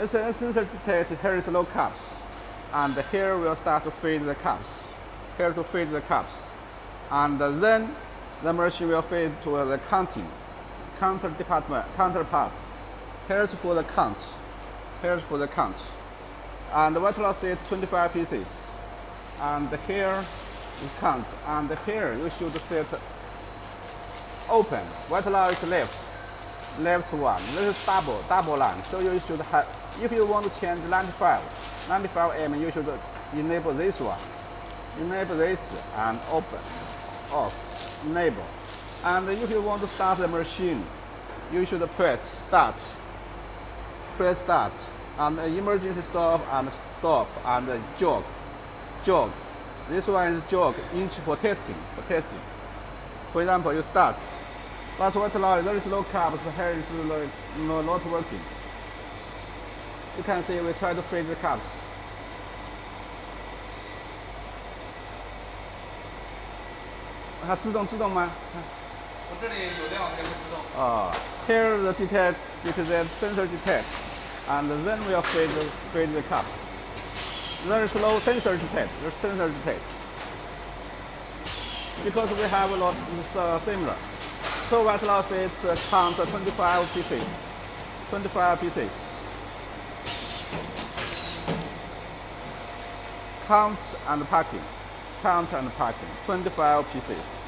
As a sensor detect, here is low cups, and here we'll start to feed the cups. Here to feed the cups, and then the machine will feed to the counterparts. Here's for the count. Here's for the count. And white loss is 25 pieces. And here is count. And here you should set open. White loss is left one. This is double line. So you should have, if you want to change 95 mm, you should enable this one. Enable this and open, off, enable. And if you want to start the machine, you should press start. Press start, and emergency stop and jog. This one is jog, inch for testing. For example, you start. But what now, there is low cups, here is not working. You can see we try to feed the cups. 它自动吗？我这里有亮，也会自动。Here the sensor detect, and then we'll feed the cups. There is no sensor detect. There's sensor detect. Because we have a lot similar. So white loss is count 25 pieces. 25 pieces. Count and packing. 25 pieces.